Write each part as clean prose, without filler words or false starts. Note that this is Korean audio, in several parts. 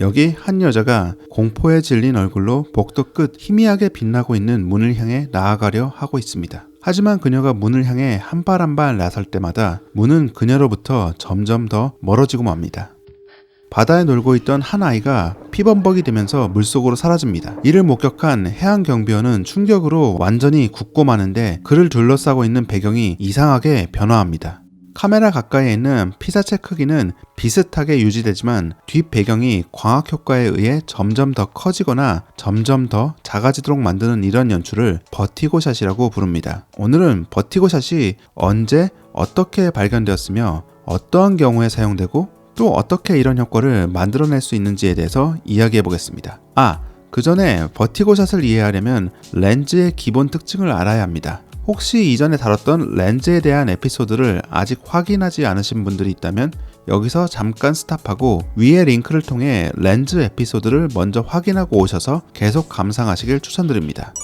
여기 한 여자가 공포에 질린 얼굴로 복도 끝 희미하게 빛나고 있는 문을 향해 나아가려 하고 있습니다. 하지만 그녀가 문을 향해 한 발 한 발 나설 때마다 문은 그녀로부터 점점 더 멀어지고 맙니다. 바다에 놀고 있던 한 아이가 피범벅이 되면서 물속으로 사라집니다. 이를 목격한 해양경비원은 충격으로 완전히 굳고 마는데 그를 둘러싸고 있는 배경이 이상하게 변화합니다. 카메라 가까이에 있는 피사체 크기는 비슷하게 유지되지만 뒷 배경이 광학 효과에 의해 점점 더 커지거나 점점 더 작아지도록 만드는 이런 연출을 버티고샷이라고 부릅니다. 오늘은 버티고샷이 언제 어떻게 발견되었으며 어떠한 경우에 사용되고 또 어떻게 이런 효과를 만들어낼 수 있는지에 대해서 이야기해 보겠습니다. 그 전에 버티고샷을 이해하려면 렌즈의 기본 특징을 알아야 합니다. 혹시 이전에 다뤘던 렌즈에 대한 에피소드를 아직 확인하지 않으신 분들이 있다면 여기서 잠깐 스탑하고 위의 링크를 통해 렌즈 에피소드를 먼저 확인하고 오셔서 계속 감상하시길 추천드립니다.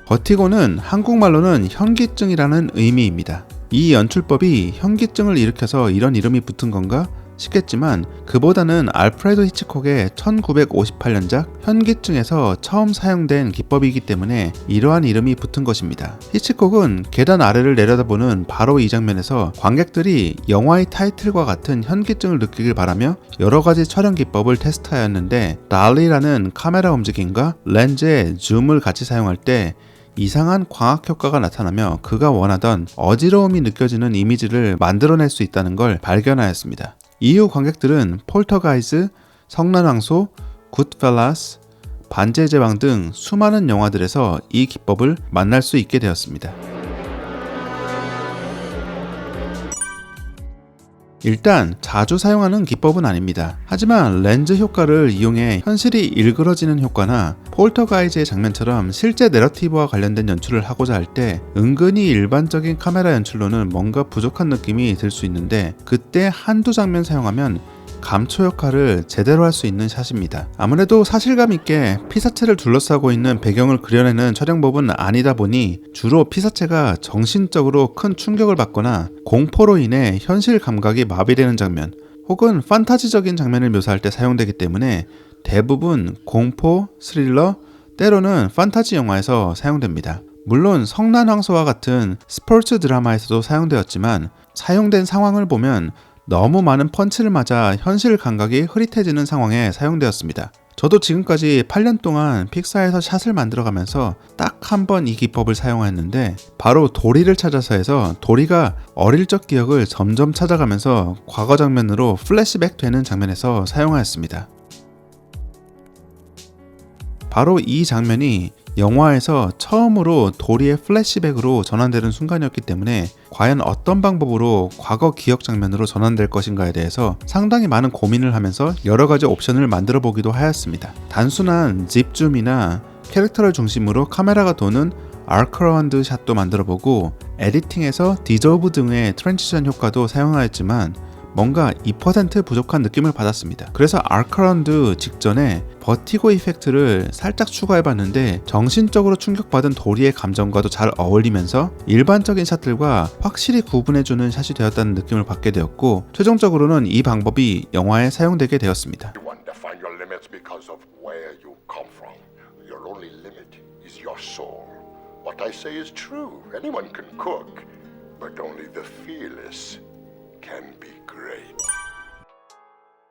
버티고는 한국말로는 현기증이라는 의미입니다. 이 연출법이 현기증을 일으켜서 이런 이름이 붙은 건가 싶겠지만 그보다는 알프레드 히치콕의 1958년작 현기증에서 처음 사용된 기법이기 때문에 이러한 이름이 붙은 것입니다. 히치콕은 계단 아래를 내려다보는 바로 이 장면에서 관객들이 영화의 타이틀과 같은 현기증을 느끼길 바라며 여러가지 촬영 기법을 테스트하였는데 달리라는 카메라 움직임과 렌즈의 줌을 같이 사용할 때 이상한 광학 효과가 나타나며 그가 원하던 어지러움이 느껴지는 이미지를 만들어낼 수 있다는 걸 발견하였습니다. 이후 관객들은 폴터가이즈, 성난왕소, 굿펠라스, 반지의 제왕 등 수많은 영화들에서 이 기법을 만날 수 있게 되었습니다. 일단 자주 사용하는 기법은 아닙니다. 하지만 렌즈 효과를 이용해 현실이 일그러지는 효과나 폴터가이즈의 장면처럼 실제 내러티브와 관련된 연출을 하고자 할 때 은근히 일반적인 카메라 연출로는 뭔가 부족한 느낌이 들 수 있는데 그때 한두 장면 사용하면 감초 역할을 제대로 할 수 있는 샷입니다. 아무래도 사실감 있게 피사체를 둘러싸고 있는 배경을 그려내는 촬영법은 아니다 보니 주로 피사체가 정신적으로 큰 충격을 받거나 공포로 인해 현실 감각이 마비되는 장면 혹은 판타지적인 장면을 묘사할 때 사용되기 때문에 대부분 공포, 스릴러, 때로는 판타지 영화에서 사용됩니다. 물론 성난왕소와 같은 스포츠 드라마에서도 사용되었지만 사용된 상황을 보면 너무 많은 펀치를 맞아 현실 감각이 흐릿해지는 상황에 사용되었습니다. 저도 지금까지 8년 동안 픽사에서 샷을 만들어가면서 딱 한 번 이 기법을 사용했는데 바로 도리를 찾아서에서 도리가 어릴 적 기억을 점점 찾아가면서 과거 장면으로 플래시백 되는 장면에서 사용하였습니다. 바로 이 장면이 영화에서 처음으로 도리의 플래시백으로 전환되는 순간이었기 때문에 과연 어떤 방법으로 과거 기억 장면으로 전환될 것인가에 대해서 상당히 많은 고민을 하면서 여러 가지 옵션을 만들어 보기도 하였습니다. 단순한 집줌이나 캐릭터를 중심으로 카메라가 도는 아크라운드 샷도 만들어 보고 에디팅에서 디조브 등의 트랜지션 효과도 사용하였지만 뭔가 2% 부족한 느낌을 받았습니다. 그래서 아크라운드 직전에 버티고 이펙트를 살짝 추가해봤는데 정신적으로 충격받은 도리의 감정과도 잘 어울리면서 일반적인 샷들과 확실히 구분해주는 샷이 되었다는 느낌을 받게 되었고 최종적으로는 이 방법이 영화에 사용되게 되었습니다.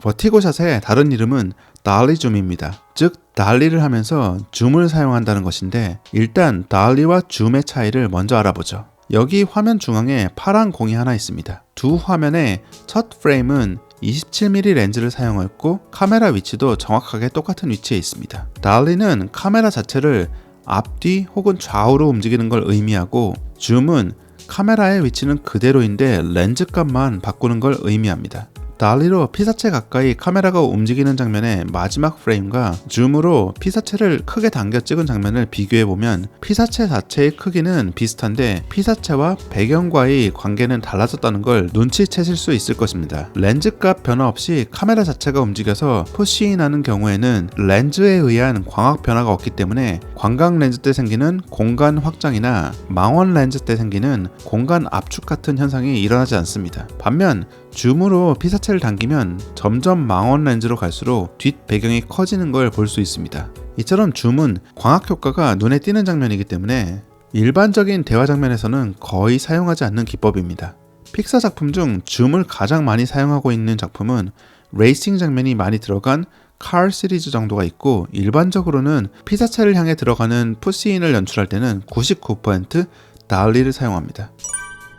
버티고샷의 다른 이름은 달리 줌입니다. 즉 달리를 하면서 줌을 사용한다는 것인데 일단 달리와 줌의 차이를 먼저 알아보죠. 여기 화면 중앙에 파란 공이 하나 있습니다. 두 화면의 첫 프레임은 27mm 렌즈를 사용했고 카메라 위치도 정확하게 똑같은 위치에 있습니다. 달리는 카메라 자체를 앞뒤 혹은 좌우로 움직이는 걸 의미하고 줌은 카메라의 위치는 그대로인데 렌즈 값만 바꾸는 걸 의미합니다. 달리로 피사체 가까이 카메라가 움직이는 장면의 마지막 프레임과 줌으로 피사체를 크게 당겨 찍은 장면을 비교해보면 피사체 자체의 크기는 비슷한데 피사체와 배경과의 관계는 달라졌다는 걸 눈치채실 수 있을 것입니다. 렌즈값 변화 없이 카메라 자체가 움직여서 푸시인하는 경우에는 렌즈에 의한 광학 변화가 없기 때문에 광각 렌즈 때 생기는 공간 확장이나 망원 렌즈 때 생기는 공간 압축 같은 현상이 일어나지 않습니다. 반면 줌으로 피사체를 당기면 점점 망원 렌즈로 갈수록 뒷 배경이 커지는 걸 볼 수 있습니다. 이처럼 줌은 광학 효과가 눈에 띄는 장면이기 때문에 일반적인 대화 장면에서는 거의 사용하지 않는 기법입니다. 픽사 작품 중 줌을 가장 많이 사용하고 있는 작품은 레이싱 장면이 많이 들어간 칼 시리즈 정도가 있고, 일반적으로는 피사체를 향해 들어가는 푸시인을 연출할 때는 99% 달리를 사용합니다.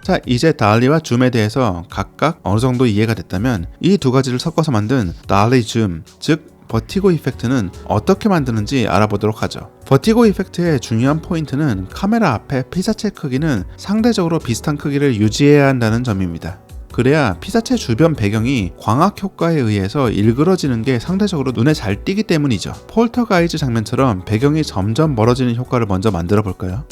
자, 이제 달리와 줌에 대해서 각각 어느 정도 이해가 됐다면 이 두 가지를 섞어서 만든 달리 줌, 즉 버티고 이펙트는 어떻게 만드는지 알아보도록 하죠. 버티고 이펙트의 중요한 포인트는 카메라 앞에 피사체 크기는 상대적으로 비슷한 크기를 유지해야 한다는 점입니다. 그래야 피사체 주변 배경이 광학 효과에 의해서 일그러지는 게 상대적으로 눈에 잘 띄기 때문이죠. 폴터가이즈 장면처럼 배경이 점점 멀어지는 효과를 먼저 만들어 볼까요?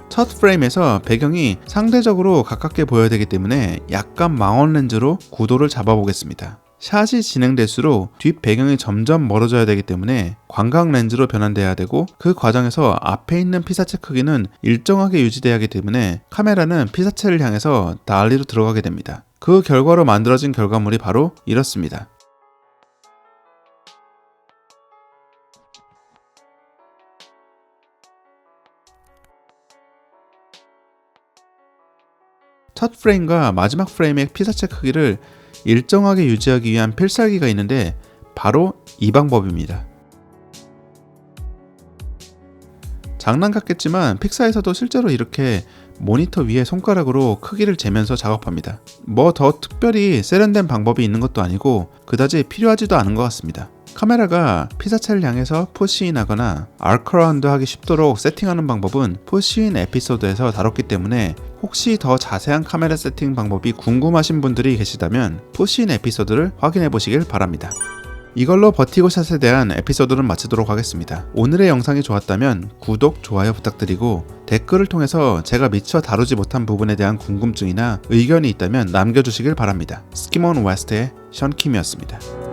첫 프레임에서 배경이 상대적으로 가깝게 보여야 되기 때문에 약간 망원 렌즈로 구도를 잡아보겠습니다. 샷이 진행될수록 뒷 배경이 점점 멀어져야 되기 때문에 광각 렌즈로 변환돼야 되고, 그 과정에서 앞에 있는 피사체 크기는 일정하게 유지돼야 하기 때문에 카메라는 피사체를 향해서 달리로 들어가게 됩니다. 그 결과로 만들어진 결과물이 바로 이렇습니다. 첫 프레임과 마지막 프레임의 피사체 크기를 일정하게 유지하기 위한 필살기가 있는데 바로 이 방법입니다. 장난 같겠지만 픽사에서도 실제로 이렇게 모니터 위에 손가락으로 크기를 재면서 작업합니다. 뭐 더 특별히 세련된 방법이 있는 것도 아니고 그다지 필요하지도 않은 것 같습니다. 카메라가 피사체를 향해서 푸시인하거나 아크라운드 하기 쉽도록 세팅하는 방법은 푸시인 에피소드에서 다뤘기 때문에 혹시 더 자세한 카메라 세팅 방법이 궁금하신 분들이 계시다면 푸시인 에피소드를 확인해 보시길 바랍니다. 이걸로 버티고 샷에 대한 에피소드는 마치도록 하겠습니다. 오늘의 영상이 좋았다면 구독, 좋아요 부탁드리고 댓글을 통해서 제가 미처 다루지 못한 부분에 대한 궁금증이나 의견이 있다면 남겨주시길 바랍니다. 스키먼 웨스트의 션킴이었습니다.